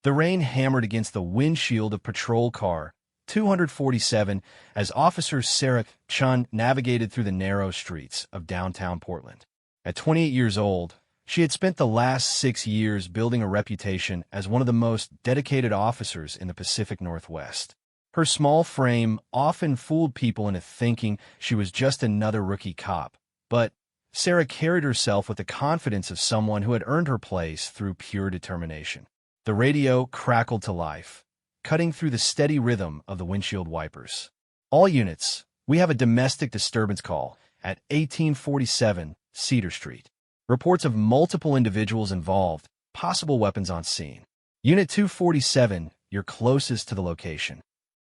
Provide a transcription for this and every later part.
The rain hammered against the windshield of Patrol Car 247 as Officer Sarah Chun navigated through the narrow streets of downtown Portland. At 28 years old, she had spent the last 6 years building a reputation as one of the most dedicated officers in the Pacific Northwest. Her small frame often fooled people into thinking she was just another rookie cop, but Sarah carried herself with the confidence of someone who had earned her place through pure determination. The radio crackled to life, cutting through the steady rhythm of the windshield wipers. All units, we have a domestic disturbance call at 1847 Cedar Street. Reports of multiple individuals involved, possible weapons on scene. Unit 247, you're closest to the location.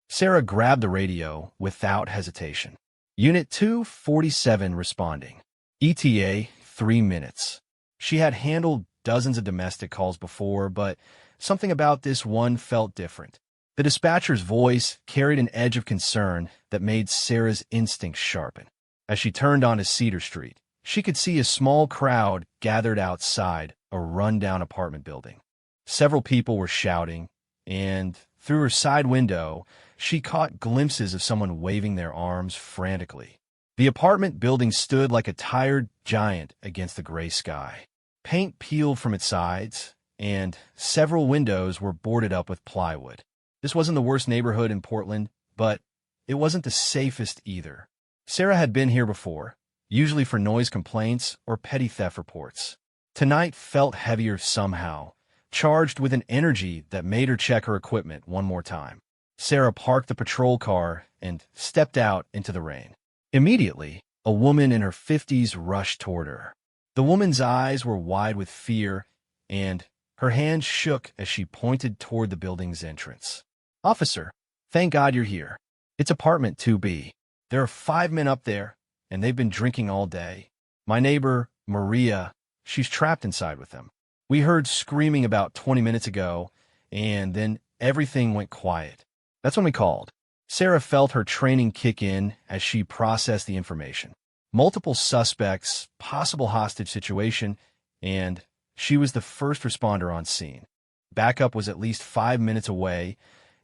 Sarah grabbed the radio without hesitation. Unit 247 responding. ETA, 3 minutes. She had handled dozens of domestic calls before, but something about this one felt different. The dispatcher's voice carried an edge of concern that made Sarah's instincts sharpen. As she turned onto Cedar Street, she could see a small crowd gathered outside a run-down apartment building. Several people were shouting, and through her side window, she caught glimpses of someone waving their arms frantically. The apartment building stood like a tired giant against the gray sky. Paint peeled from its sides, and several windows were boarded up with plywood. This wasn't the worst neighborhood in Portland, but it wasn't the safest either. Sarah had been here before, usually for noise complaints or petty theft reports. Tonight felt heavier somehow, charged with an energy that made her check her equipment one more time. Sarah parked the patrol car and stepped out into the rain. Immediately, a woman in her 50s rushed toward her. The woman's eyes were wide with fear, and her hands shook as she pointed toward the building's entrance. "Officer, thank God you're here. It's apartment 2B. There are 5 men up there, and they've been drinking all day. My neighbor, Maria, she's trapped inside with them. We heard screaming about 20 minutes ago, and then everything went quiet. That's when we called." Sarah felt her training kick in as she processed the information. Multiple suspects, possible hostage situation, and she was the first responder on scene. Backup was at least 5 minutes away,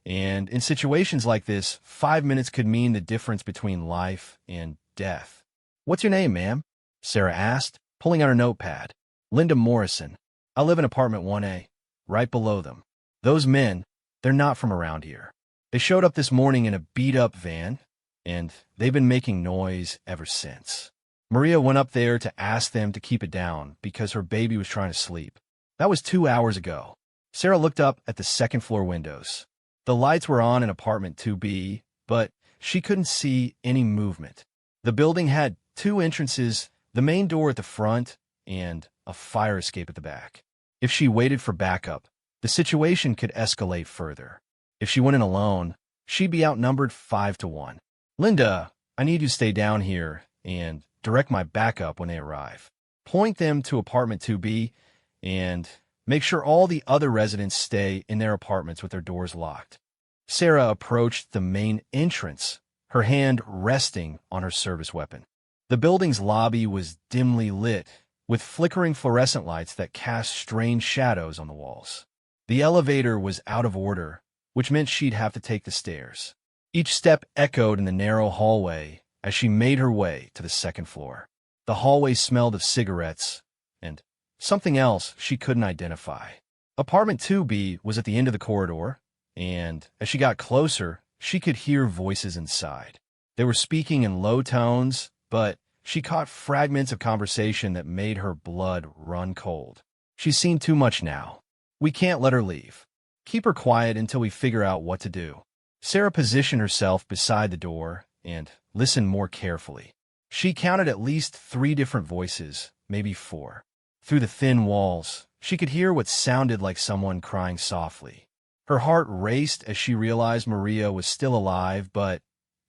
and in situations like this, 5 minutes could mean the difference between life and death. "What's your name, ma'am?" Sarah asked, pulling out her notepad. "Linda Morrison. I live in apartment 1A, right below them. Those men, they're not from around here. They showed up this morning in a beat-up van, and they've been making noise ever since. Maria went up there to ask them to keep it down because her baby was trying to sleep. That was 2 hours ago." Sarah looked up at the second-floor windows. The lights were on in apartment 2B, but she couldn't see any movement. The building had 2 entrances, the main door at the front and a fire escape at the back. If she waited for backup, the situation could escalate further. If she went in alone, she'd be outnumbered 5-1. "Linda, I need you to stay down here and direct my backup when they arrive. Point them to apartment 2B and make sure all the other residents stay in their apartments with their doors locked." Sarah approached the main entrance, her hand resting on her service weapon. The building's lobby was dimly lit, with flickering fluorescent lights that cast strange shadows on the walls. The elevator was out of order, which meant she'd have to take the stairs. Each step echoed in the narrow hallway as she made her way to the second floor. The hallway smelled of cigarettes and something else she couldn't identify. Apartment 2B was at the end of the corridor, and as she got closer, she could hear voices inside. They were speaking in low tones, but she caught fragments of conversation that made her blood run cold. "She's seen too much now. We can't let her leave. Keep her quiet until we figure out what to do." Sarah positioned herself beside the door and listened more carefully. She counted at least 3 different voices, maybe 4. Through the thin walls, she could hear what sounded like someone crying softly. Her heart raced as she realized Maria was still alive, but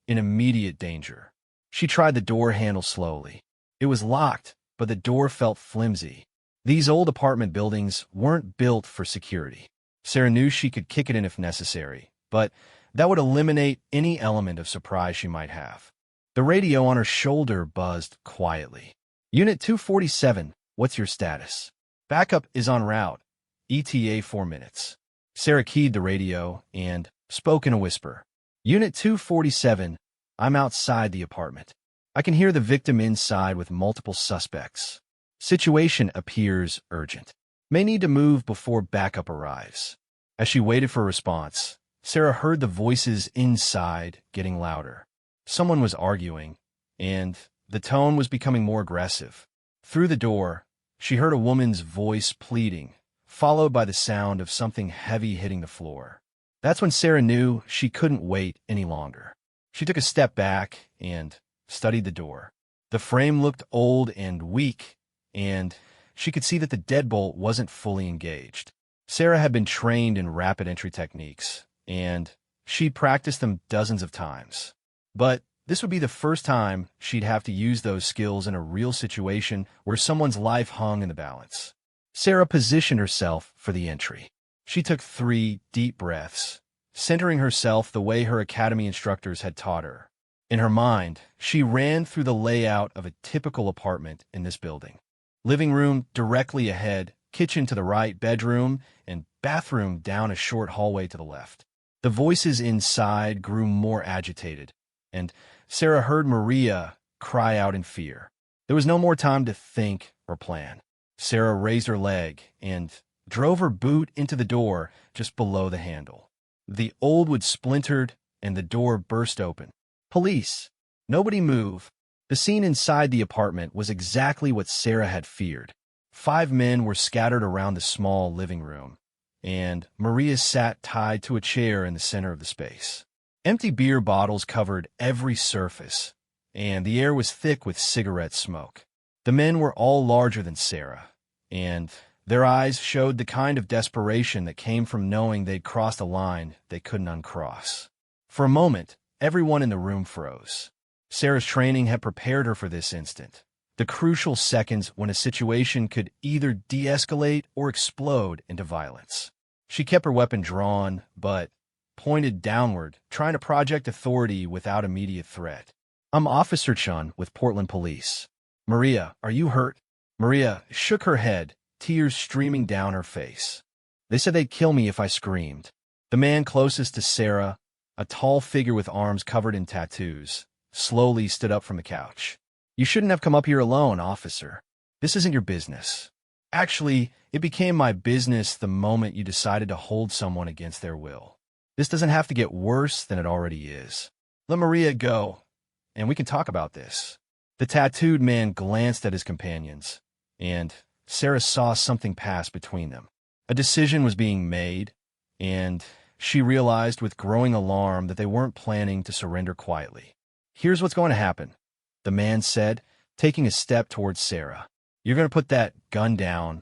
in immediate danger. She tried the door handle slowly. It was locked, but the door felt flimsy. These old apartment buildings weren't built for security. Sarah knew she could kick it in if necessary, but that would eliminate any element of surprise she might have. The radio on her shoulder buzzed quietly. "Unit 247, what's your status?" "Backup is en route. ETA 4 minutes." Sarah keyed the radio and spoke in a whisper. Unit 247, I'm outside the apartment. I can hear the victim inside with multiple suspects. Situation appears urgent. May need to move before backup arrives. As she waited for a response, Sarah heard the voices inside getting louder. Someone was arguing, and the tone was becoming more aggressive. Through the door, she heard a woman's voice pleading, followed by the sound of something heavy hitting the floor. That's when Sarah knew she couldn't wait any longer. She took a step back and studied the door. The frame looked old and weak, and she could see that the deadbolt wasn't fully engaged. Sarah had been trained in rapid entry techniques, and she'd practiced them dozens of times. But this would be the first time she'd have to use those skills in a real situation where someone's life hung in the balance. Sarah positioned herself for the entry. She took 3 deep breaths, centering herself the way her academy instructors had taught her. In her mind, she ran through the layout of a typical apartment in this building. Living room directly ahead, kitchen to the right, bedroom, and bathroom down a short hallway to the left. The voices inside grew more agitated, and Sarah heard Maria cry out in fear. There was no more time to think or plan. Sarah raised her leg and drove her boot into the door just below the handle. The old wood splintered, and the door burst open. Police! Nobody move. The scene inside the apartment was exactly what Sarah had feared. 5 men were scattered around the small living room, and Maria sat tied to a chair in the center of the space. Empty beer bottles covered every surface, and the air was thick with cigarette smoke. The men were all larger than Sarah, and their eyes showed the kind of desperation that came from knowing they'd crossed a line they couldn't uncross. For a moment, everyone in the room froze. Sarah's training had prepared her for this instant, the crucial seconds when a situation could either de-escalate or explode into violence. She kept her weapon drawn, but pointed downward, trying to project authority without immediate threat. I'm Officer Chun with Portland Police. Maria, are you hurt? Maria shook her head, tears streaming down her face. They said they'd kill me if I screamed. The man closest to Sarah, a tall figure with arms covered in tattoos, slowly stood up from the couch. You shouldn't have come up here alone, officer. This isn't your business. Actually, it became my business the moment you decided to hold someone against their will. This doesn't have to get worse than it already is. Let Maria go, and we can talk about this. The tattooed man glanced at his companions, and Sarah saw something pass between them. A decision was being made, and she realized with growing alarm that they weren't planning to surrender quietly. Here's what's going to happen, the man said, taking a step towards Sarah. You're going to put that gun down,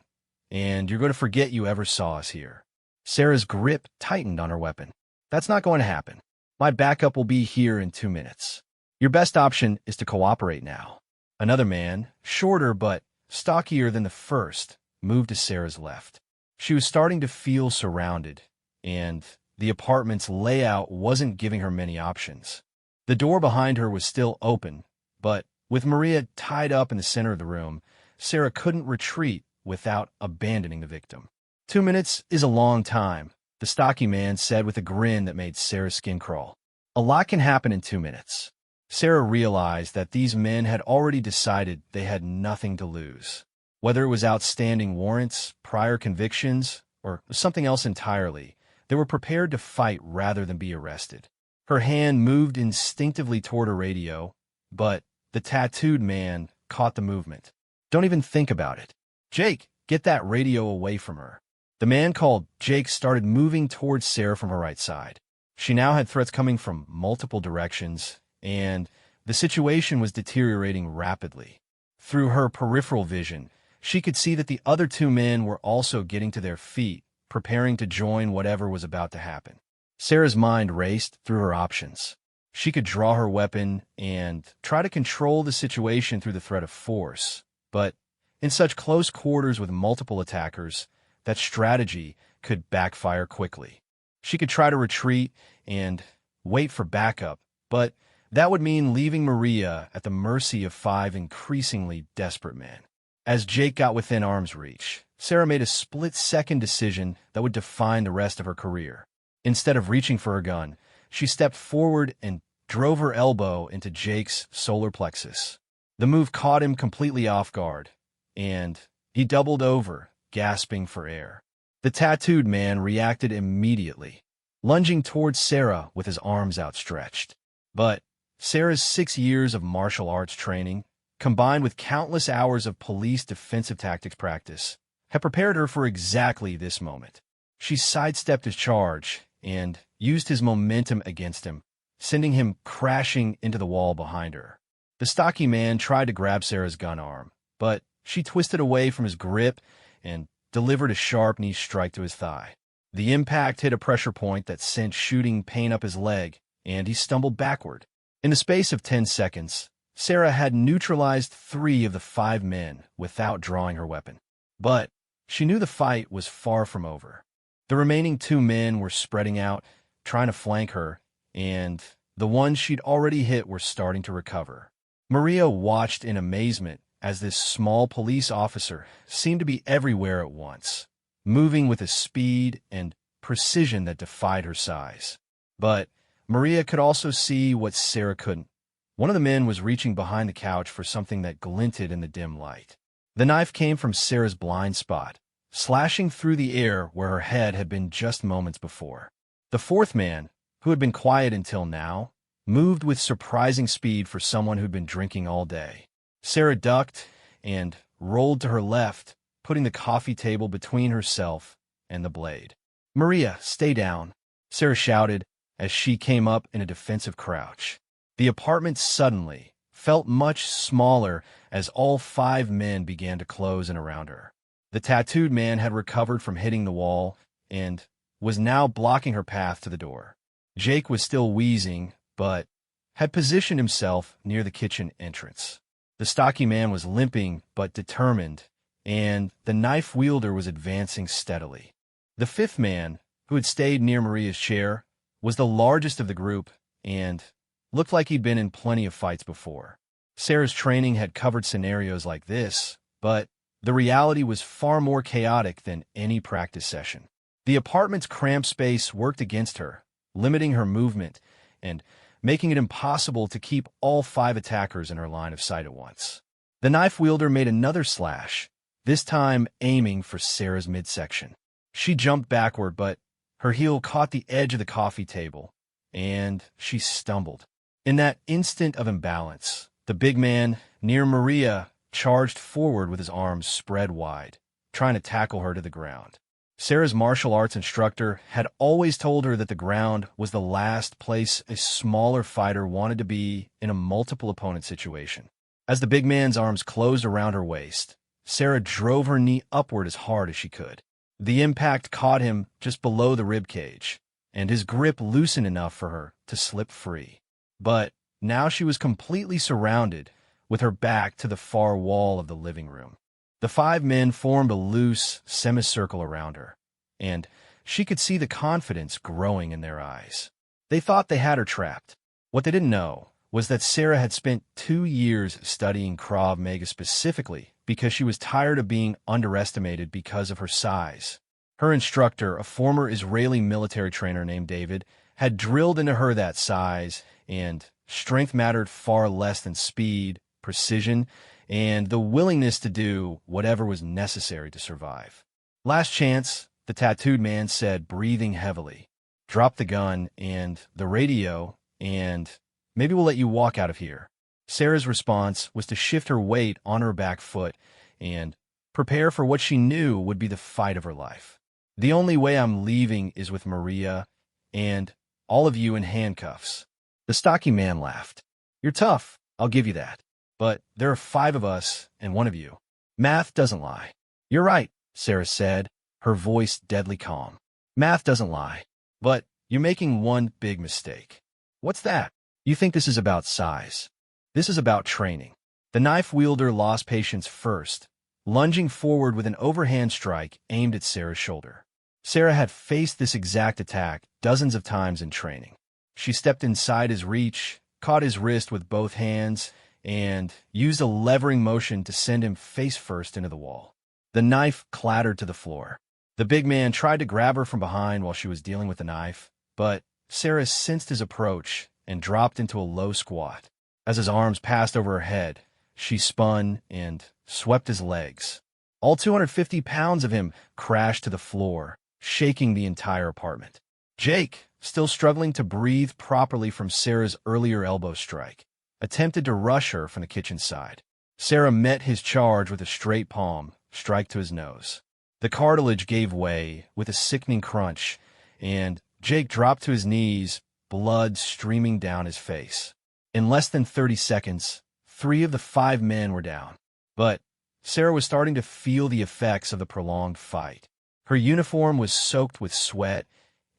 and you're going to forget you ever saw us here. Sarah's grip tightened on her weapon. That's not going to happen. My backup will be here in 2 minutes. Your best option is to cooperate now. Another man, shorter but stockier than the first, moved to Sarah's left. She was starting to feel surrounded, and the apartment's layout wasn't giving her many options. The door behind her was still open, but with Maria tied up in the center of the room, Sarah couldn't retreat without abandoning the victim. 2 minutes is a long time, the stocky man said with a grin that made Sarah's skin crawl. A lot can happen in 2 minutes. Sarah realized that these men had already decided they had nothing to lose. Whether it was outstanding warrants, prior convictions, or something else entirely, they were prepared to fight rather than be arrested. Her hand moved instinctively toward her radio, but the tattooed man caught the movement. Don't even think about it. Jake, get that radio away from her. The man called Jake started moving towards Sarah from her right side. She now had threats coming from multiple directions, and the situation was deteriorating rapidly. Through her peripheral vision, she could see that the other 2 men were also getting to their feet, preparing to join whatever was about to happen. Sarah's mind raced through her options. She could draw her weapon and try to control the situation through the threat of force, but in such close quarters with multiple attackers, that strategy could backfire quickly. She could try to retreat and wait for backup, but that would mean leaving Maria at the mercy of 5 increasingly desperate men. As Jake got within arm's reach, Sarah made a split-second decision that would define the rest of her career. Instead of reaching for her gun, she stepped forward and drove her elbow into Jake's solar plexus. The move caught him completely off guard, and he doubled over, gasping for air. The tattooed man reacted immediately, lunging towards Sarah with his arms outstretched. But Sarah's 6 years of martial arts training, combined with countless hours of police defensive tactics practice, had prepared her for exactly this moment. She sidestepped his charge and used his momentum against him, sending him crashing into the wall behind her. The stocky man tried to grab Sarah's gun arm, but she twisted away from his grip and delivered a sharp knee strike to his thigh. The impact hit a pressure point that sent shooting pain up his leg, and he stumbled backward. In the space of 10 seconds, Sarah had neutralized 3 of the 5 men without drawing her weapon. But she knew the fight was far from over. The remaining 2 men were spreading out, trying to flank her, and the ones she'd already hit were starting to recover. Maria watched in amazement as this small police officer seemed to be everywhere at once, moving with a speed and precision that defied her size. But Maria could also see what Sarah couldn't. One of the men was reaching behind the couch for something that glinted in the dim light. The knife came from Sarah's blind spot, slashing through the air where her head had been just moments before. The 4th man, who had been quiet until now, moved with surprising speed for someone who'd been drinking all day. Sarah ducked and rolled to her left, putting the coffee table between herself and the blade. "Maria, stay down," Sarah shouted as she came up in a defensive crouch. The apartment suddenly felt much smaller as all 5 men began to close in around her. The tattooed man had recovered from hitting the wall and was now blocking her path to the door. Jake was still wheezing, but had positioned himself near the kitchen entrance. The stocky man was limping but determined, and the knife wielder was advancing steadily. The 5th man, who had stayed near Maria's chair, was the largest of the group and looked like he'd been in plenty of fights before. Sarah's training had covered scenarios like this, but the reality was far more chaotic than any practice session. The apartment's cramped space worked against her, limiting her movement and making it impossible to keep all 5 attackers in her line of sight at once. The knife wielder made another slash, this time aiming for Sarah's midsection. She jumped backward, but her heel caught the edge of the coffee table, and she stumbled. In that instant of imbalance, the big man near Maria charged forward with his arms spread wide, trying to tackle her to the ground. Sarah's martial arts instructor had always told her that the ground was the last place a smaller fighter wanted to be in a multiple opponent situation. As the big man's arms closed around her waist, Sarah drove her knee upward as hard as she could. The impact caught him just below the rib cage, and his grip loosened enough for her to slip free. But now she was completely surrounded, with her back to the far wall of the living room. The 5 men formed a loose semicircle around her, and she could see the confidence growing in their eyes. They thought they had her trapped. What they didn't know was that Sarah had spent 2 years studying Krav Maga specifically because she was tired of being underestimated because of her size. Her instructor, a former Israeli military trainer named David, had drilled into her that size and strength mattered far less than speed, precision, and the willingness to do whatever was necessary to survive. "Last chance," the tattooed man said, breathing heavily. "Drop the gun and the radio, and maybe we'll let you walk out of here." Sarah's response was to shift her weight on her back foot and prepare for what she knew would be the fight of her life. "The only way I'm leaving is with Maria and all of you in handcuffs." The stocky man laughed. "You're tough, I'll give you that. But there are 5 of us and 1 of you. Math doesn't lie." "You're right," Sarah said, her voice deadly calm. "Math doesn't lie. But you're making one big mistake." "What's that?" "You think this is about size. This is about training." The knife wielder lost patience first, lunging forward with an overhand strike aimed at Sarah's shoulder. Sarah had faced this exact attack dozens of times in training. She stepped inside his reach, caught his wrist with both hands, and used a levering motion to send him face first into the wall. The knife clattered to the floor. The big man tried to grab her from behind while she was dealing with the knife, but Sarah sensed his approach and dropped into a low squat. As his arms passed over her head, she spun and swept his legs. All 250 pounds of him crashed to the floor, shaking the entire apartment. Jake, still struggling to breathe properly from Sarah's earlier elbow strike, attempted to rush her from the kitchen side. Sarah met his charge with a straight palm, strike to his nose. The cartilage gave way with a sickening crunch, and Jake dropped to his knees, blood streaming down his face. In less than 30 seconds, 3 of the 5 men were down. But Sarah was starting to feel the effects of the prolonged fight. Her uniform was soaked with sweat,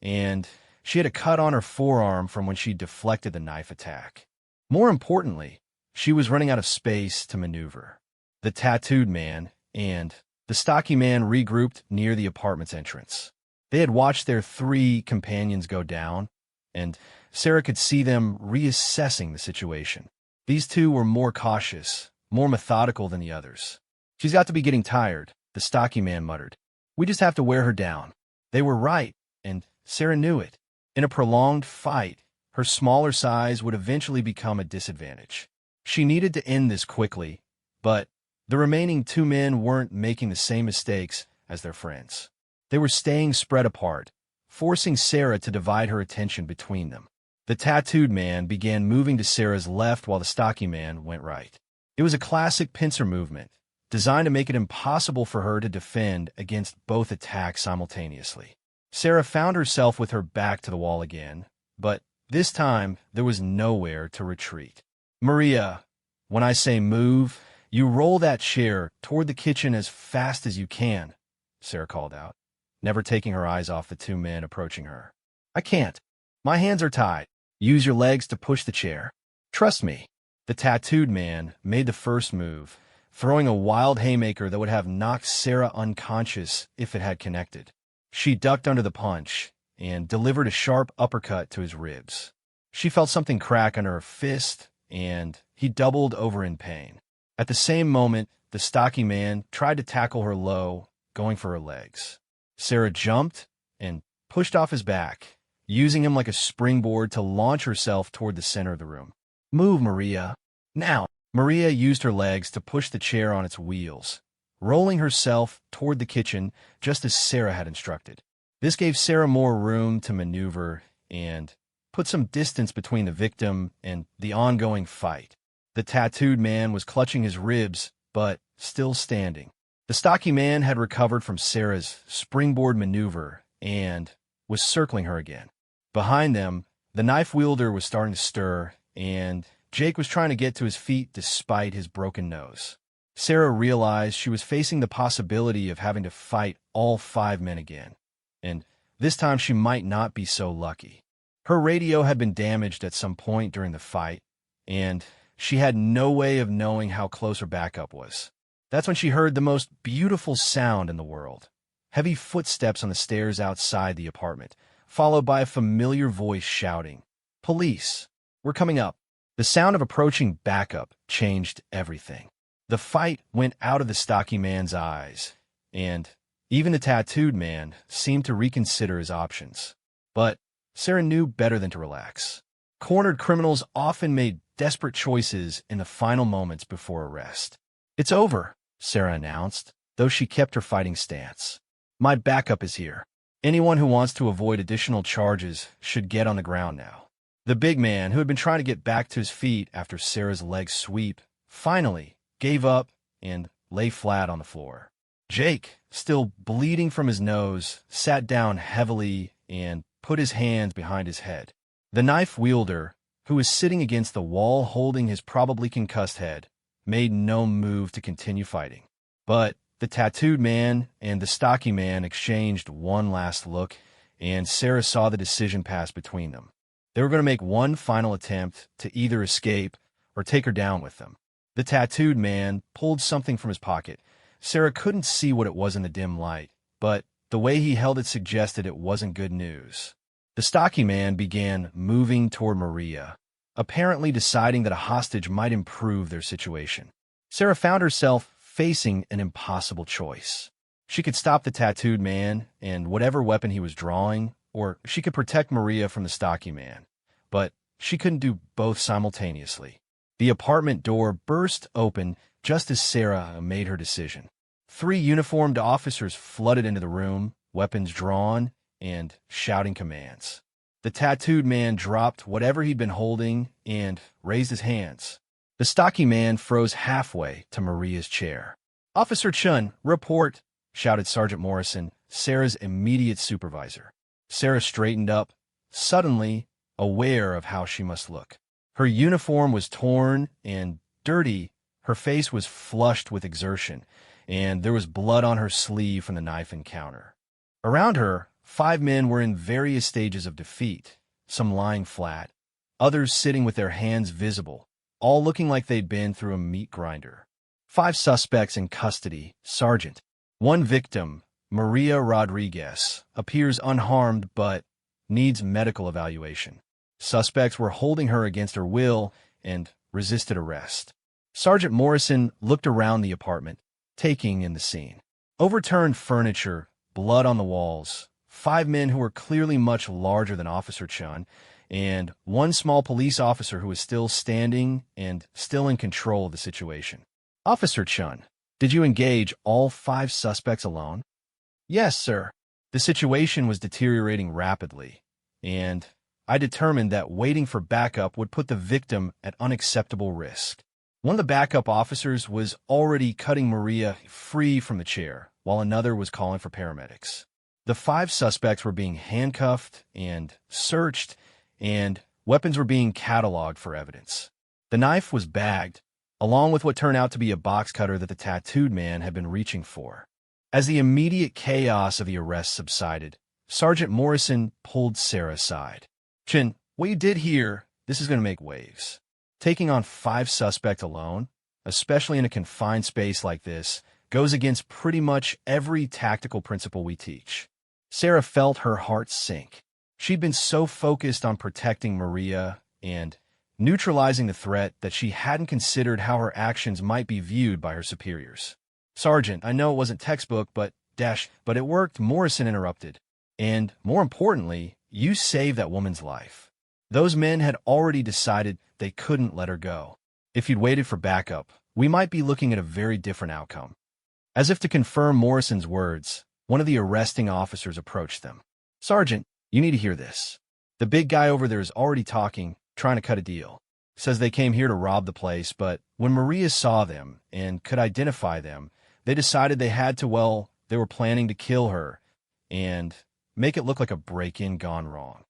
and she had a cut on her forearm from when she deflected the knife attack. More importantly, she was running out of space to maneuver. The tattooed man and the stocky man regrouped near the apartment's entrance. They had watched their 3 companions go down, and Sarah could see them reassessing the situation. These 2 were more cautious, more methodical than the others. "She's got to be getting tired," the stocky man muttered. "We just have to wear her down." They were right, and Sarah knew it. In a prolonged fight, her smaller size would eventually become a disadvantage. She needed to end this quickly, but the remaining 2 men weren't making the same mistakes as their friends. They were staying spread apart, forcing Sarah to divide her attention between them. The tattooed man began moving to Sarah's left while the stocky man went right. It was a classic pincer movement, designed to make it impossible for her to defend against both attacks simultaneously. Sarah found herself with her back to the wall again, but this time there was nowhere to retreat. "Maria, when I say move, you roll that chair toward the kitchen as fast as you can," Sarah called out, never taking her eyes off the 2 men approaching her. "I can't. My hands are tied. Use your legs to push the chair. Trust me." The tattooed man made the first move, throwing a wild haymaker that would have knocked Sarah unconscious if it had connected. She ducked under the punch and delivered a sharp uppercut to his ribs. She felt something crack under her fist, and he doubled over in pain. At the same moment, the stocky man tried to tackle her low, going for her legs. Sarah jumped and pushed off his back, using him like a springboard to launch herself toward the center of the room. "Move, Maria. Now." Maria used her legs to push the chair on its wheels, rolling herself toward the kitchen just as Sarah had instructed. This gave Sarah more room to maneuver and put some distance between the victim and the ongoing fight. The tattooed man was clutching his ribs, but still standing. The stocky man had recovered from Sarah's springboard maneuver and was circling her again. Behind them, the knife wielder was starting to stir, and Jake was trying to get to his feet despite his broken nose. Sarah realized she was facing the possibility of having to fight all 5 men again, and this time she might not be so lucky. Her radio had been damaged at some point during the fight, and she had no way of knowing how close her backup was. That's when she heard the most beautiful sound in the world. Heavy footsteps on the stairs outside the apartment, followed by a familiar voice shouting, "Police! We're coming up." The sound of approaching backup changed everything. The fight went out of the stocky man's eyes, and even the tattooed man seemed to reconsider his options. But Sarah knew better than to relax. Cornered criminals often made desperate choices in the final moments before arrest. "It's over," Sarah announced, though she kept her fighting stance. "My backup is here. Anyone who wants to avoid additional charges should get on the ground now." The big man, who had been trying to get back to his feet after Sarah's leg sweep, finally gave up and lay flat on the floor. Jake, still bleeding from his nose, sat down heavily and put his hands behind his head. The knife wielder, who was sitting against the wall holding his probably concussed head, made no move to continue fighting. But the tattooed man and the stocky man exchanged one last look, and Sarah saw the decision pass between them. They were going to make one final attempt to either escape or take her down with them. The tattooed man pulled something from his pocket. Sarah couldn't see what it was in the dim light, but the way he held it suggested it wasn't good news. The stocky man began moving toward Maria, apparently deciding that a hostage might improve their situation. Sarah found herself facing an impossible choice. She could stop the tattooed man and whatever weapon he was drawing, or she could protect Maria from the stocky man. But she couldn't do both simultaneously. The apartment door burst open just as Sarah made her decision. 3 uniformed officers flooded into the room, weapons drawn, and shouting commands. The tattooed man dropped whatever he'd been holding and raised his hands. The stocky man froze halfway to Maria's chair. "Officer Chun, report," shouted Sergeant Morrison, Sarah's immediate supervisor. Sarah straightened up, suddenly aware of how she must look. Her uniform was torn and dirty, her face was flushed with exertion, and there was blood on her sleeve from the knife encounter. Around her, 5 men were in various stages of defeat, some lying flat, others sitting with their hands visible, all looking like they'd been through a meat grinder. 5 suspects in custody, Sergeant. 1 victim, Maria Rodriguez, appears unharmed but needs medical evaluation. Suspects were holding her against her will and resisted arrest. Sergeant Morrison looked around the apartment, taking in the scene. Overturned furniture, blood on the walls, 5 men who were clearly much larger than Officer Chun, and 1 small police officer who was still standing and still in control of the situation. "Officer Chun, did you engage all 5 suspects alone?" "Yes, sir." The situation was deteriorating rapidly, and I determined that waiting for backup would put the victim at unacceptable risk. One of the backup officers was already cutting Maria free from the chair, while another was calling for paramedics. The 5 suspects were being handcuffed and searched, and weapons were being cataloged for evidence. The knife was bagged, along with what turned out to be a box cutter that the tattooed man had been reaching for. As the immediate chaos of the arrest subsided, Sergeant Morrison pulled Sarah aside. "Chin, what you did here, this is going to make waves. Taking on 5 suspects alone, especially in a confined space like this, goes against pretty much every tactical principle we teach." Sarah felt her heart sink. She'd been so focused on protecting Maria and neutralizing the threat that she hadn't considered how her actions might be viewed by her superiors. "Sergeant, I know it wasn't textbook, but it worked," Morrison interrupted. "And more importantly, you saved that woman's life. Those men had already decided they couldn't let her go. If you'd waited for backup, we might be looking at a very different outcome." As if to confirm Morrison's words, one of the arresting officers approached them. "Sergeant, you need to hear this. The big guy over there is already talking, trying to cut a deal. Says they came here to rob the place, but when Maria saw them and could identify them, they decided they had to, they were planning to kill her and make it look like a break-in gone wrong."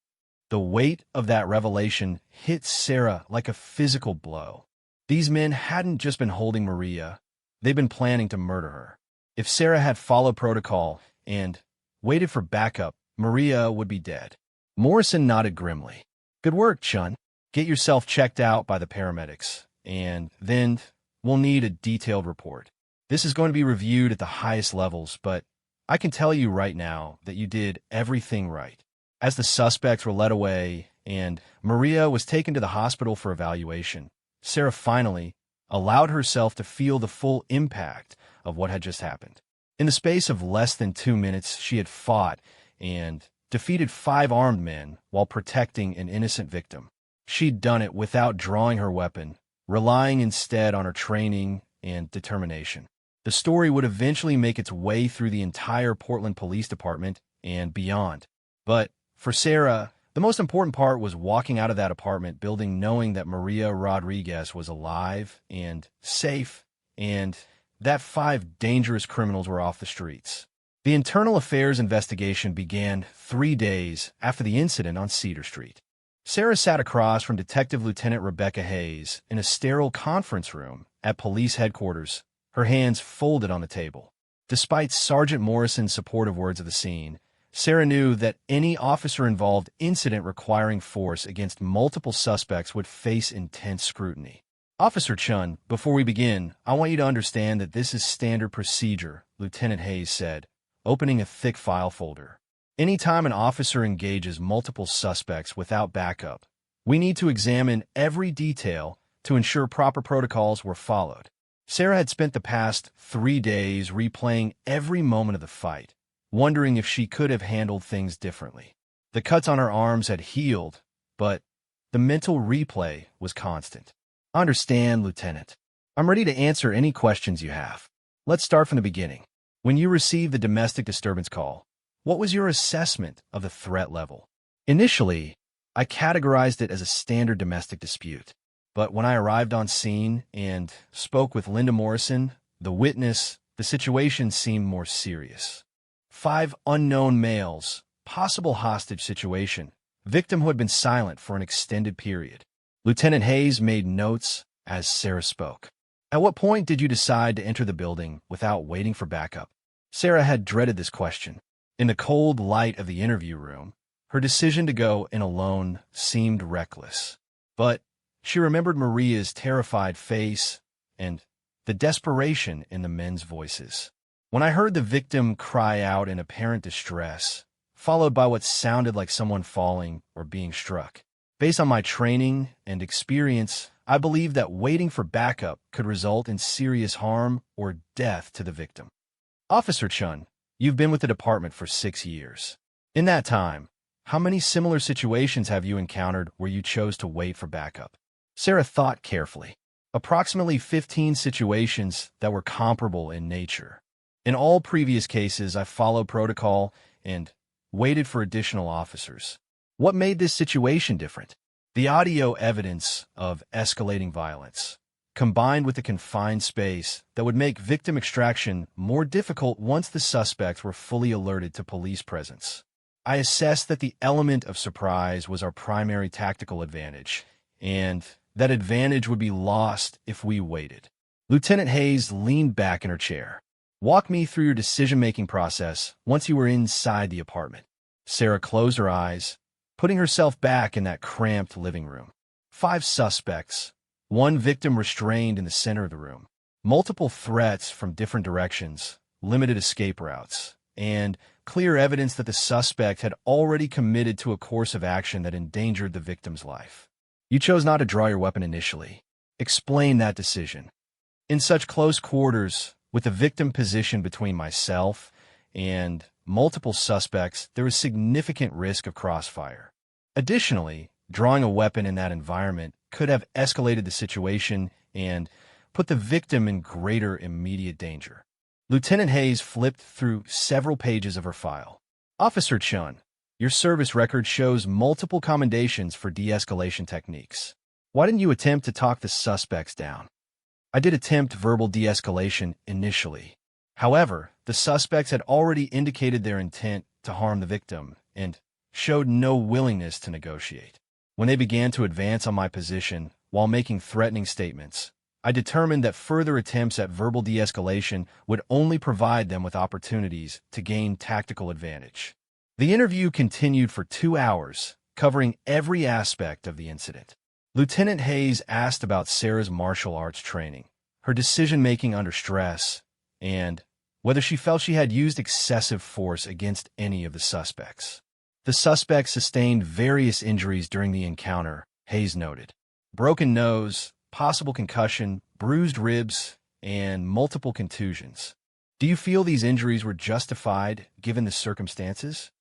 The weight of that revelation hit Sarah like a physical blow. These men hadn't just been holding Maria, they'd been planning to murder her. If Sarah had followed protocol and waited for backup, Maria would be dead. Morrison nodded grimly. "Good work, Chun. Get yourself checked out by the paramedics, and then we'll need a detailed report. This is going to be reviewed at the highest levels, but I can tell you right now that you did everything right." As the suspects were led away and Maria was taken to the hospital for evaluation, Sarah finally allowed herself to feel the full impact of what had just happened. In the space of less than 2 minutes, she had fought and defeated 5 armed men while protecting an innocent victim. She'd done it without drawing her weapon, relying instead on her training and determination. The story would eventually make its way through the entire Portland Police Department and beyond. But for Sarah, the most important part was walking out of that apartment building knowing that Maria Rodriguez was alive and safe, and that 5 dangerous criminals were off the streets. The internal affairs investigation began 3 days after the incident on Cedar Street. Sarah sat across from Detective Lieutenant Rebecca Hayes in a sterile conference room at police headquarters, her hands folded on the table. Despite Sergeant Morrison's supportive words of the scene, Sarah knew that any officer-involved incident requiring force against multiple suspects would face intense scrutiny. "Officer Chun, before we begin, I want you to understand that this is standard procedure," Lieutenant Hayes said, opening a thick file folder. "Anytime an officer engages multiple suspects without backup, We need to examine every detail to ensure proper protocols were followed. Sarah had spent the past 3 days replaying every moment of the fight, wondering if she could have handled things differently. The cuts on her arms had healed, but the mental replay was constant. I understand, Lieutenant. I'm ready to answer any questions you have. Let's start from the beginning. When you received the domestic disturbance call, what was your assessment of the threat level? Initially, I categorized it as a standard domestic dispute. But when I arrived on scene and spoke with Linda Morrison, the witness, the situation seemed more serious. 5 unknown males, possible hostage situation, victim who had been silent for an extended period. Lieutenant Hayes made notes as Sarah spoke. At what point did you decide to enter the building without waiting for backup? Sarah had dreaded this question. In the cold light of the interview room, her decision to go in alone seemed reckless. But she remembered Maria's terrified face and the desperation in the men's voices. When I heard the victim cry out in apparent distress, followed by what sounded like someone falling or being struck, based on my training and experience, I believed that waiting for backup could result in serious harm or death to the victim. Officer Chun, you've been with the department for 6 years. In that time, how many similar situations have you encountered where you chose to wait for backup? Sarah thought carefully. Approximately 15 situations that were comparable in nature. In all previous cases, I followed protocol and waited for additional officers. What made this situation different? The audio evidence of escalating violence, combined with the confined space that would make victim extraction more difficult once the suspects were fully alerted to police presence. I assessed that the element of surprise was our primary tactical advantage, and that advantage would be lost if we waited. Lieutenant Hayes leaned back in her chair. Walk me through your decision-making process once you were inside the apartment. Sarah closed her eyes, putting herself back in that cramped living room. 5 suspects, 1 victim restrained in the center of the room, multiple threats from different directions, limited escape routes, and clear evidence that the suspect had already committed to a course of action that endangered the victim's life. You chose not to draw your weapon initially. Explain that decision. In such close quarters, with the victim positioned between myself and multiple suspects, there is significant risk of crossfire. Additionally, drawing a weapon in that environment could have escalated the situation and put the victim in greater immediate danger. Lieutenant Hayes flipped through several pages of her file. Officer Chun, your service record shows multiple commendations for de-escalation techniques. Why didn't you attempt to talk the suspects down? I did attempt verbal de-escalation initially. However, the suspects had already indicated their intent to harm the victim and showed no willingness to negotiate. When they began to advance on my position while making threatening statements, I determined that further attempts at verbal de-escalation would only provide them with opportunities to gain tactical advantage. The interview continued for 2 hours, covering every aspect of the incident. Lieutenant Hayes asked about Sarah's martial arts training, her decision-making under stress, and whether she felt she had used excessive force against any of the suspects. The suspects sustained various injuries during the encounter, Hayes noted. Broken nose, possible concussion, bruised ribs, and multiple contusions. Do you feel these injuries were justified given the circumstances?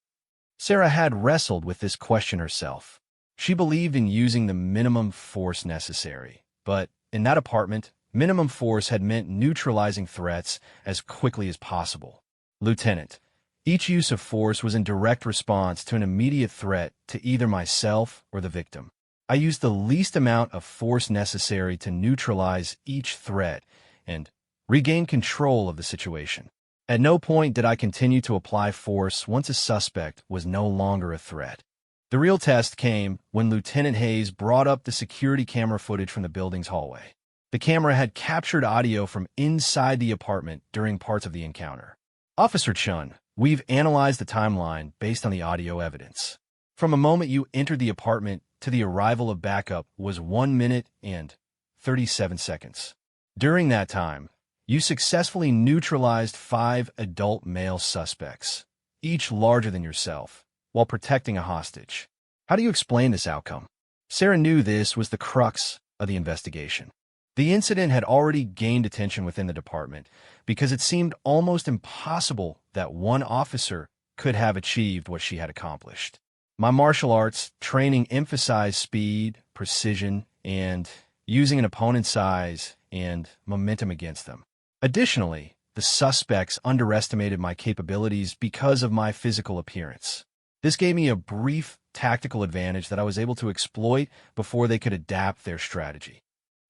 Sarah had wrestled with this question herself. She believed in using the minimum force necessary, but in that apartment, minimum force had meant neutralizing threats as quickly as possible. Lieutenant, each use of force was in direct response to an immediate threat to either myself or the victim. I used the least amount of force necessary to neutralize each threat and regain control of the situation. At no point did I continue to apply force once a suspect was no longer a threat. The real test came when Lieutenant Hayes brought up the security camera footage from the building's hallway. The camera had captured audio from inside the apartment during parts of the encounter. Officer Chun, we've analyzed the timeline based on the audio evidence. From the moment you entered the apartment to the arrival of backup was 1 minute and 37 seconds. During that time, you successfully neutralized 5 adult male suspects, each larger than yourself, while protecting a hostage. How do you explain this outcome? Sarah knew this was the crux of the investigation. The incident had already gained attention within the department because it seemed almost impossible that one officer could have achieved what she had accomplished. My martial arts training emphasized speed, precision, and using an opponent's size and momentum against them. Additionally, the suspects underestimated my capabilities because of my physical appearance. This gave me a brief tactical advantage that I was able to exploit before they could adapt their strategy.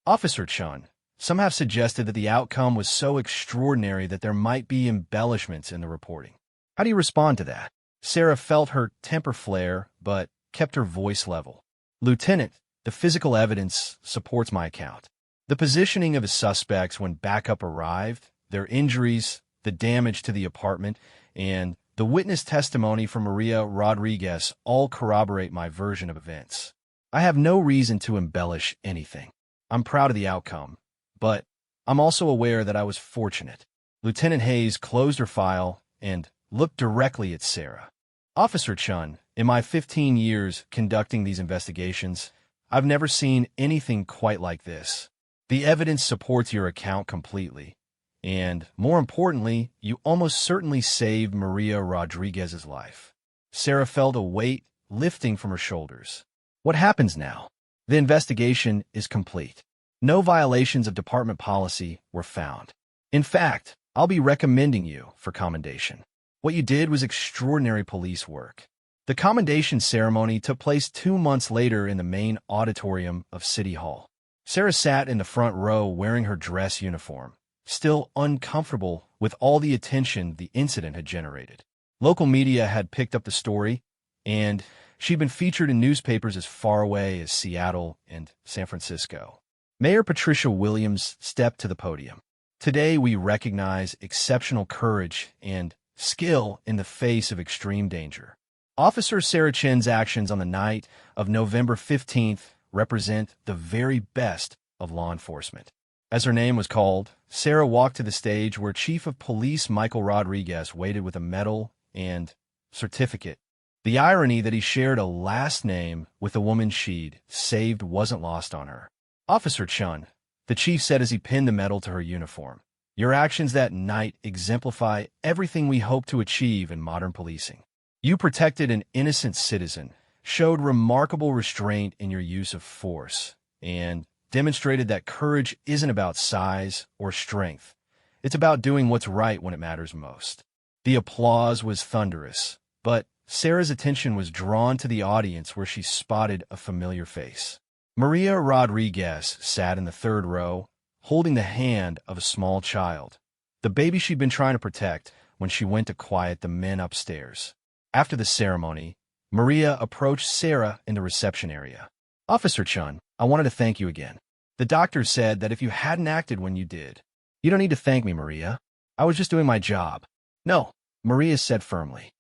Officer Chun, some have suggested that the outcome was so extraordinary that there might be embellishments in the reporting. How do you respond to that? Sarah felt her temper flare, but kept her voice level. Lieutenant, the physical evidence supports my account. The positioning of the suspects when backup arrived, their injuries, the damage to the apartment, and the witness testimony from Maria Rodriguez all corroborate my version of events. I have no reason to embellish anything. I'm proud of the outcome, but I'm also aware that I was fortunate. Lieutenant Hayes closed her file and looked directly at Sarah. Officer Chun, in my 15 years conducting these investigations, I've never seen anything quite like this. The evidence supports your account completely, and more importantly, you almost certainly saved Maria Rodriguez's life. Sarah felt a weight lifting from her shoulders. What happens now? The investigation is complete. No violations of department policy were found. In fact, I'll be recommending you for commendation. What you did was extraordinary police work. The commendation ceremony took place 2 months later in the main auditorium of City Hall. Sarah sat in the front row wearing her dress uniform, still uncomfortable with all the attention the incident had generated. Local media had picked up the story, and she'd been featured in newspapers as far away as Seattle and San Francisco. Mayor Patricia Williams stepped to the podium. Today, we recognize exceptional courage and skill in the face of extreme danger. Officer Sarah Chen's actions on the night of November 15th represent the very best of law enforcement. As her name was called, Sarah walked to the stage where Chief of Police Michael Rodriguez waited with a medal and certificate. The irony that he shared a last name with the woman she'd saved wasn't lost on her. Officer Chun, the chief said as he pinned the medal to her uniform, your actions that night exemplify everything we hope to achieve in modern policing. You protected an innocent citizen, showed remarkable restraint in your use of force, and demonstrated that courage isn't about size or strength. It's about doing what's right when it matters most. The applause was thunderous, but Sarah's attention was drawn to the audience where she spotted a familiar face. Maria Rodriguez sat in the third row, holding the hand of a small child, the baby she'd been trying to protect when she went to quiet the men upstairs. After the ceremony, Maria approached Sarah in the reception area. Officer Chun, I wanted to thank you again. The doctor said that if you hadn't acted when you did, you don't need to thank me, Maria. I was just doing my job. No, Maria said firmly.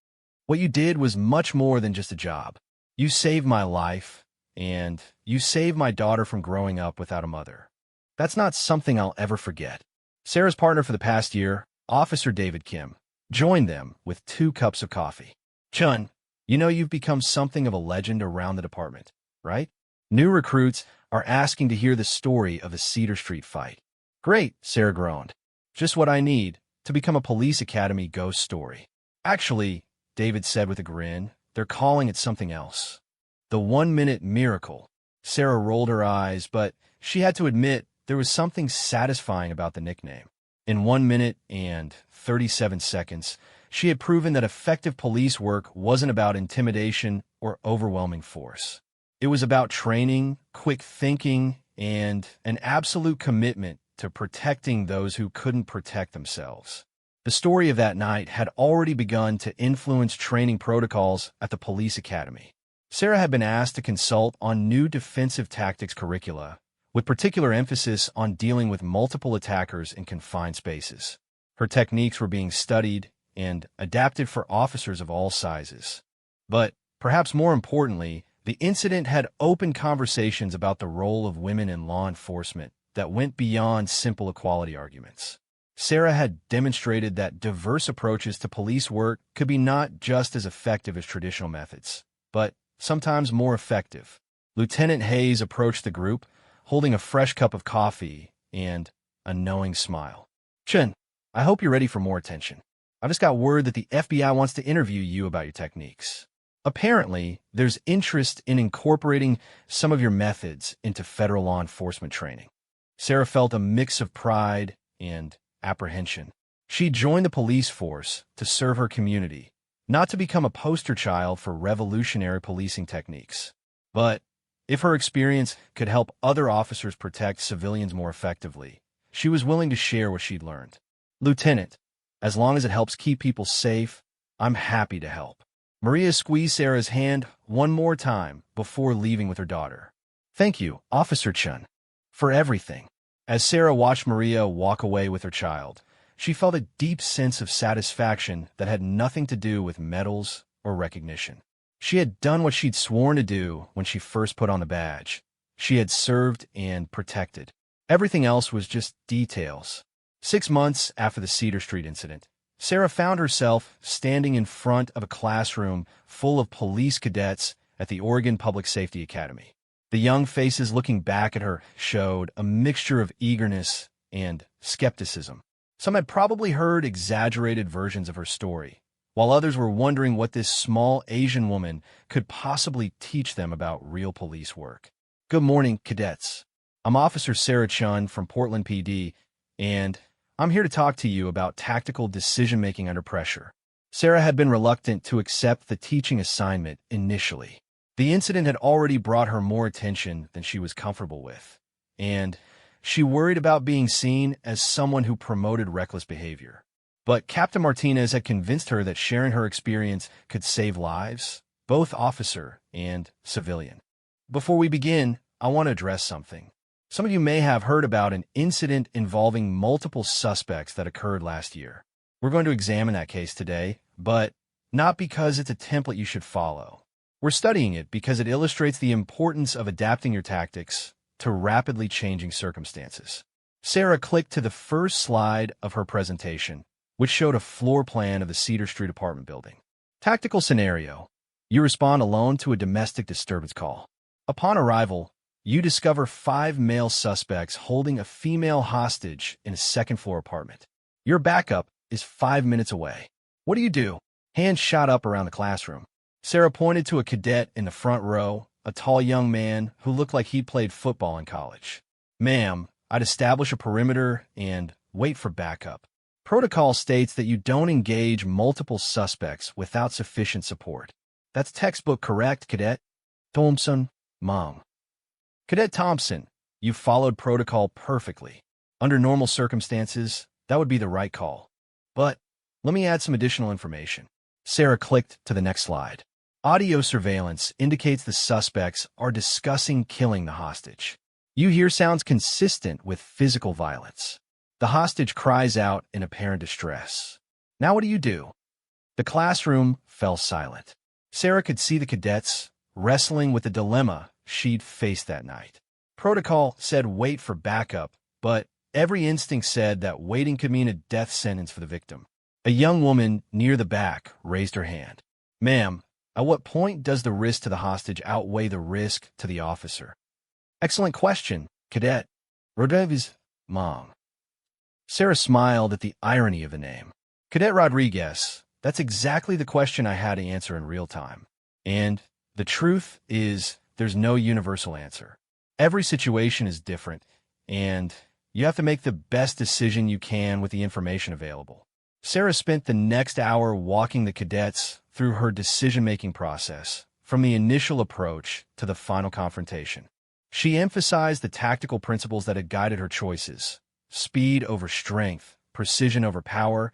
What you did was much more than just a job. You saved my life, and you saved my daughter from growing up without a mother. That's not something I'll ever forget. Sarah's partner for the past year, Officer David Kim, joined them with 2 cups of coffee. Chun, you know you've become something of a legend around the department, right? New recruits are asking to hear the story of the Cedar Street fight. Great, Sarah groaned. Just what I need to become a police academy ghost story. Actually, David said with a grin, they're calling it something else. The 1-minute miracle. Sarah rolled her eyes, but she had to admit there was something satisfying about the nickname. In 1 minute and 37 seconds, she had proven that effective police work wasn't about intimidation or overwhelming force. It was about training, quick thinking, and an absolute commitment to protecting those who couldn't protect themselves. The story of that night had already begun to influence training protocols at the police academy. Sarah had been asked to consult on new defensive tactics curricula, with particular emphasis on dealing with multiple attackers in confined spaces. Her techniques were being studied and adapted for officers of all sizes. But, perhaps more importantly, the incident had opened conversations about the role of women in law enforcement that went beyond simple equality arguments. Sarah had demonstrated that diverse approaches to police work could be not just as effective as traditional methods, but sometimes more effective. Lieutenant Hayes approached the group, holding a fresh cup of coffee and a knowing smile. Chun, I hope you're ready for more attention. I just got word that the FBI wants to interview you about your techniques. Apparently, there's interest in incorporating some of your methods into federal law enforcement training. Sarah felt a mix of pride and apprehension. She joined the police force to serve her community, not to become a poster child for revolutionary policing techniques. But if her experience could help other officers protect civilians more effectively, she was willing to share what she'd learned. Lieutenant, as long as it helps keep people safe, I'm happy to help. Maria squeezed Sarah's hand one more time before leaving with her daughter. Thank you, Officer Chun, for everything. As Sarah watched Maria walk away with her child, she felt a deep sense of satisfaction that had nothing to do with medals or recognition. She had done what she'd sworn to do when she first put on the badge. She had served and protected. Everything else was just details. 6 months after the Cedar Street incident, Sarah found herself standing in front of a classroom full of police cadets at the Oregon Public Safety Academy. The young faces looking back at her showed a mixture of eagerness and skepticism. Some had probably heard exaggerated versions of her story, while others were wondering what this small Asian woman could possibly teach them about real police work. Good morning, cadets. I'm Officer Sarah Chun from Portland PD, and I'm here to talk to you about tactical decision-making under pressure. Sarah had been reluctant to accept the teaching assignment initially. The incident had already brought her more attention than she was comfortable with, and she worried about being seen as someone who promoted reckless behavior. But Captain Martinez had convinced her that sharing her experience could save lives, both officer and civilian. Before we begin, I want to address something. Some of you may have heard about an incident involving multiple suspects that occurred last year. We're going to examine that case today, but not because it's a template you should follow. We're studying it because it illustrates the importance of adapting your tactics to rapidly changing circumstances. Sarah clicked to the first slide of her presentation, which showed a floor plan of the Cedar Street apartment building. Tactical scenario. You respond alone to a domestic disturbance call. Upon arrival, you discover 5 male suspects holding a female hostage in a second-floor apartment. Your backup is 5 minutes away. What do? Hands shot up around the classroom. Sarah pointed to a cadet in the front row, a tall young man who looked like he'd played football in college. Ma'am, I'd establish a perimeter and wait for backup. Protocol states that you don't engage multiple suspects without sufficient support. That's textbook correct, Cadet Thompson, Mom. Cadet Thompson, you followed protocol perfectly. Under normal circumstances, that would be the right call. But let me add some additional information. Sarah clicked to the next slide. Audio surveillance indicates the suspects are discussing killing the hostage. You hear sounds consistent with physical violence. The hostage cries out in apparent distress. Now what do? The classroom fell silent. Sarah could see the cadets wrestling with the dilemma she'd faced that night. Protocol said wait for backup, but every instinct said that waiting could mean a death sentence for the victim. A young woman near the back raised her hand. Ma'am, at what point does the risk to the hostage outweigh the risk to the officer? Excellent question, Cadet Rodriguez, Mom. Sarah smiled at the irony of the name. Cadet Rodriguez, that's exactly the question I had to answer in real time. And the truth is, there's no universal answer. Every situation is different, and you have to make the best decision you can with the information available. Sarah spent the next hour walking the cadets through her decision-making process, from the initial approach to the final confrontation. She emphasized the tactical principles that had guided her choices: speed over strength, precision over power,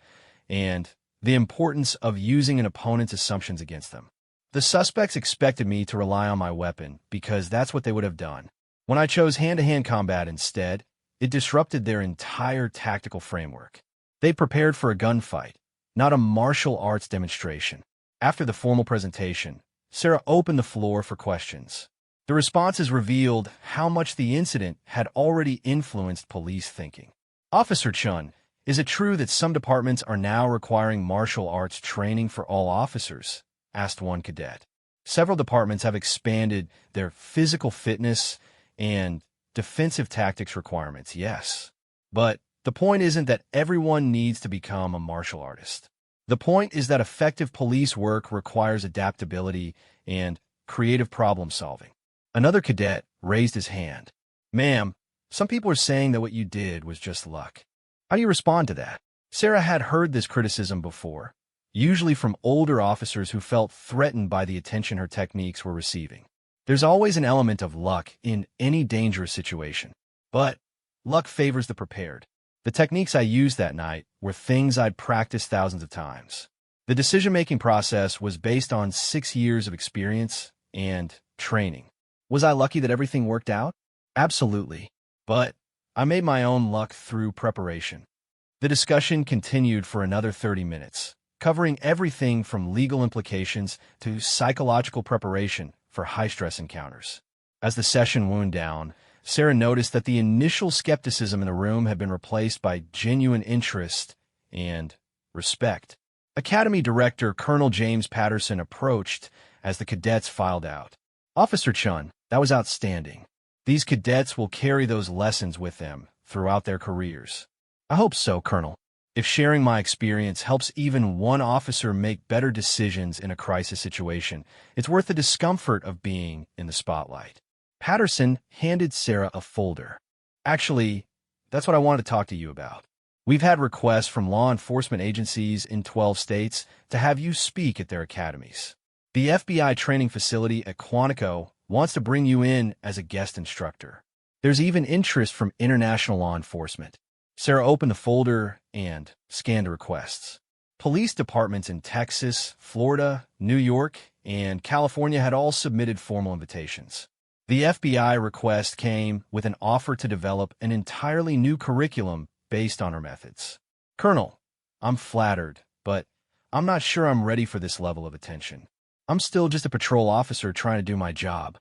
and the importance of using an opponent's assumptions against them. The suspects expected me to rely on my weapon because that's what they would have done. When I chose hand-to-hand combat instead, it disrupted their entire tactical framework. They prepared for a gunfight, not a martial arts demonstration. After the formal presentation, Sarah opened the floor for questions. The responses revealed how much the incident had already influenced police thinking. Officer Chun, is it true that some departments are now requiring martial arts training for all officers? Asked one cadet. Several departments have expanded their physical fitness and defensive tactics requirements, yes. But the point isn't that everyone needs to become a martial artist. The point is that effective police work requires adaptability and creative problem solving. Another cadet raised his hand. Ma'am, some people are saying that what you did was just luck. How do you respond to that? Sarah had heard this criticism before, usually from older officers who felt threatened by the attention her techniques were receiving. There's always an element of luck in any dangerous situation, but luck favors the prepared. The techniques I used that night were things I'd practiced thousands of times. The decision-making process was based on 6 years of experience and training. Was I lucky that everything worked out? Absolutely. But I made my own luck through preparation. The discussion continued for another 30 minutes, covering everything from legal implications to psychological preparation for high-stress encounters. As the session wound down, Sarah noticed that the initial skepticism in the room had been replaced by genuine interest and respect. Academy Director Colonel James Patterson approached as the cadets filed out. Officer Chun, that was outstanding. These cadets will carry those lessons with them throughout their careers. I hope so, Colonel. If sharing my experience helps even one officer make better decisions in a crisis situation, it's worth the discomfort of being in the spotlight. Patterson handed Sarah a folder. Actually, that's what I wanted to talk to you about. We've had requests from law enforcement agencies in 12 states to have you speak at their academies. The FBI training facility at Quantico wants to bring you in as a guest instructor. There's even interest from international law enforcement. Sarah opened the folder and scanned the requests. Police departments in Texas, Florida, New York, and California had all submitted formal invitations. The FBI request came with an offer to develop an entirely new curriculum based on her methods. Colonel, I'm flattered, but I'm not sure I'm ready for this level of attention. I'm still just a patrol officer trying to do my job.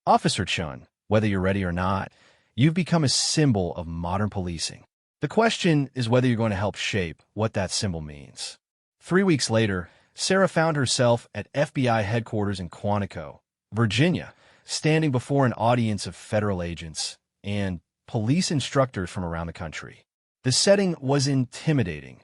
Officer Chun, whether you're ready or not, you've become a symbol of modern policing. The question is whether you're going to help shape what that symbol means. 3 weeks later, Sarah found herself at FBI headquarters in Quantico, Virginia, standing before an audience of federal agents and police instructors from around the country. The setting was intimidating.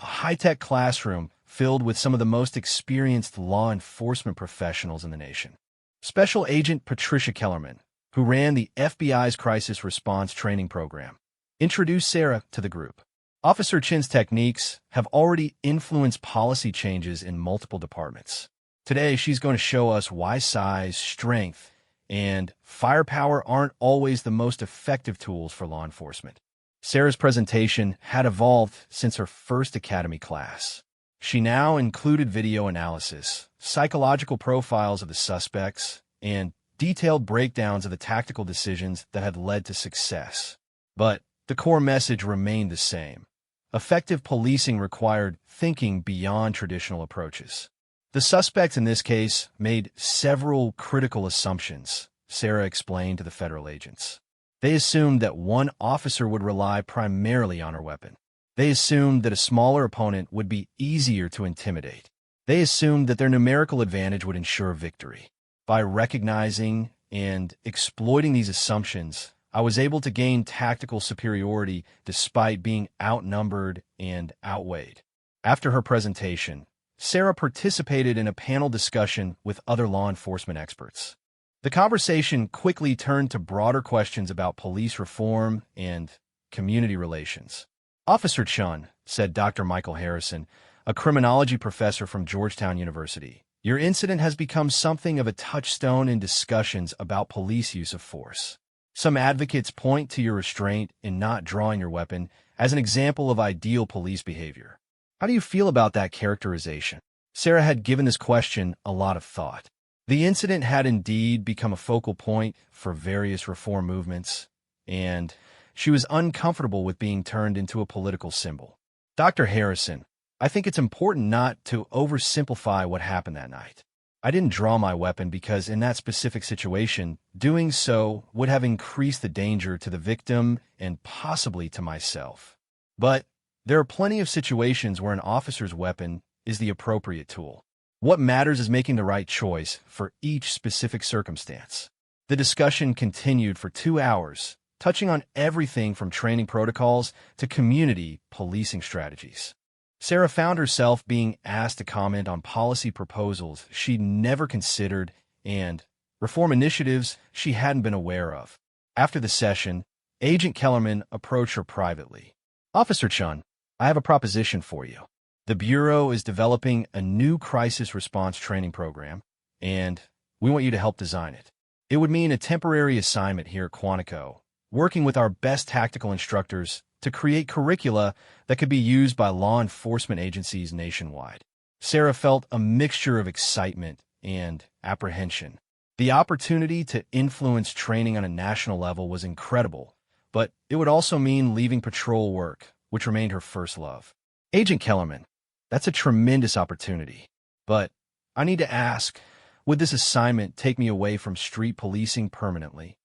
A high-tech classroom filled with some of the most experienced law enforcement professionals in the nation. Special Agent Patricia Kellerman, who ran the FBI's Crisis Response Training Program, introduced Sarah to the group. Officer Chin's techniques have already influenced policy changes in multiple departments. Today, she's going to show us why size, strength, and firepower aren't always the most effective tools for law enforcement. Sarah's presentation had evolved since her first academy class. She now included video analysis, psychological profiles of the suspects, and detailed breakdowns of the tactical decisions that had led to success. But the core message remained the same. Effective policing required thinking beyond traditional approaches. The suspects in this case made several critical assumptions, Sarah explained to the federal agents. They assumed that one officer would rely primarily on her weapon. They assumed that a smaller opponent would be easier to intimidate. They assumed that their numerical advantage would ensure victory. By recognizing and exploiting these assumptions, I was able to gain tactical superiority despite being outnumbered and outweighed. After her presentation, Sarah participated in a panel discussion with other law enforcement experts. The conversation quickly turned to broader questions about police reform and community relations. Officer Chun, said Dr. Michael Harrison, a criminology professor from Georgetown University, your incident has become something of a touchstone in discussions about police use of force. Some advocates point to your restraint in not drawing your weapon as an example of ideal police behavior. How do you feel about that characterization? Sarah had given this question a lot of thought. The incident had indeed become a focal point for various reform movements, and she was uncomfortable with being turned into a political symbol. Dr. Harrison, I think it's important not to oversimplify what happened that night. I didn't draw my weapon because in that specific situation, doing so would have increased the danger to the victim and possibly to myself. But there are plenty of situations where an officer's weapon is the appropriate tool. What matters is making the right choice for each specific circumstance. The discussion continued for 2 hours, touching on everything from training protocols to community policing strategies. Sarah found herself being asked to comment on policy proposals she'd never considered and reform initiatives she hadn't been aware of. After the session, Agent Kellerman approached her privately. "Officer Chun, I have a proposition for you. The Bureau is developing a new crisis response training program, and we want you to help design it. It would mean a temporary assignment here at Quantico, working with our best tactical instructors to create curricula that could be used by law enforcement agencies nationwide." Sarah felt a mixture of excitement and apprehension. The opportunity to influence training on a national level was incredible, but it would also mean leaving patrol work, which remained her first love. "Agent Kellerman, that's a tremendous opportunity, but I need to ask, would this assignment take me away from street policing permanently?"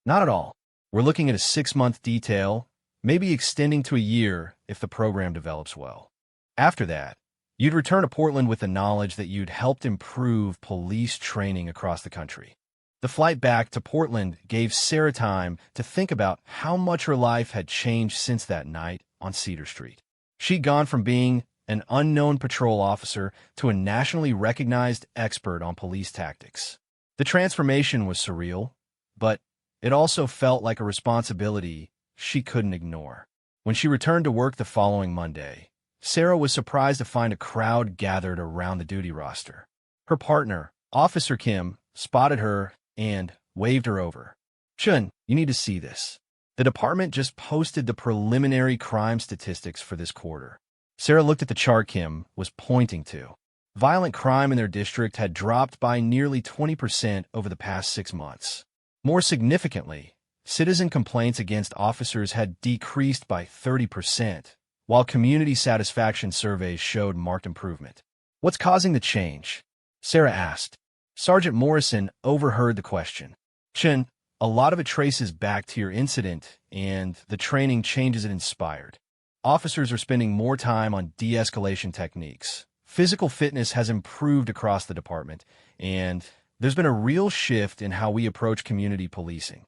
"Not at all. We're looking at a 6-month detail, maybe extending to a year if the program develops well. After that, you'd return to Portland with the knowledge that you'd helped improve police training across the country." The flight back to Portland gave Sarah time to think about how much her life had changed since that night on Cedar Street. She'd gone from being an unknown patrol officer to a nationally recognized expert on police tactics. The transformation was surreal, but it also felt like a responsibility she couldn't ignore. When she returned to work the following Monday, Sarah was surprised to find a crowd gathered around the duty roster. Her partner, Officer Kim, spotted her and waved her over. "Chun, you need to see this. The department just posted the preliminary crime statistics for this quarter." Sarah looked at the chart Kim was pointing to. Violent crime in their district had dropped by nearly 20% over the past 6 months. More significantly, citizen complaints against officers had decreased by 30%, while community satisfaction surveys showed marked improvement. "What's causing the change?" Sarah asked. Sergeant Morrison overheard the question. "Chun, a lot of it traces back to your incident and the training changes it inspired. Officers are spending more time on de-escalation techniques. Physical fitness has improved across the department, and there's been a real shift in how we approach community policing."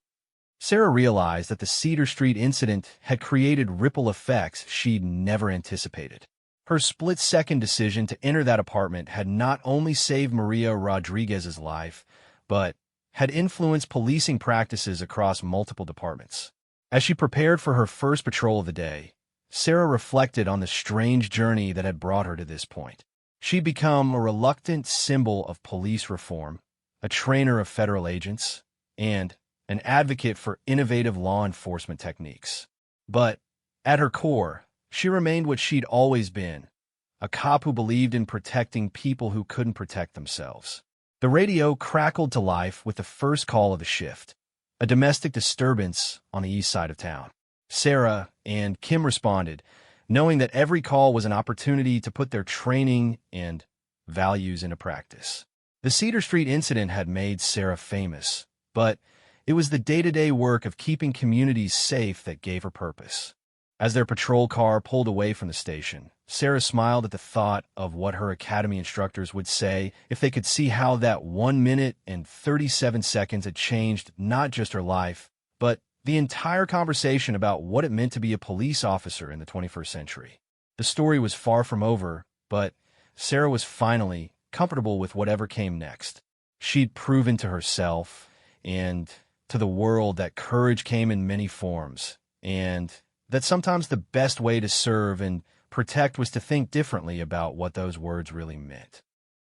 Sarah realized that the Cedar Street incident had created ripple effects she'd never anticipated. Her split-second decision to enter that apartment had not only saved Maria Rodriguez's life, but had influenced policing practices across multiple departments. As she prepared for her first patrol of the day, Sarah reflected on the strange journey that had brought her to this point. She'd become a reluctant symbol of police reform, a trainer of federal agents, and an advocate for innovative law enforcement techniques. But at her core, she remained what she'd always been, a cop who believed in protecting people who couldn't protect themselves. The radio crackled to life with the first call of the shift, a domestic disturbance on the east side of town. Sarah and Kim responded, knowing that every call was an opportunity to put their training and values into practice. The Cedar Street incident had made Sarah famous, but it was the day-to-day work of keeping communities safe that gave her purpose. As their patrol car pulled away from the station, Sarah smiled at the thought of what her academy instructors would say if they could see how that 1 minute and 37 seconds had changed not just her life, but the entire conversation about what it meant to be a police officer in the 21st century. The story was far from over, but Sarah was finally comfortable with whatever came next. She'd proven to herself and to the world that courage came in many forms, and that sometimes the best way to serve and protect was to think differently about what those words really meant.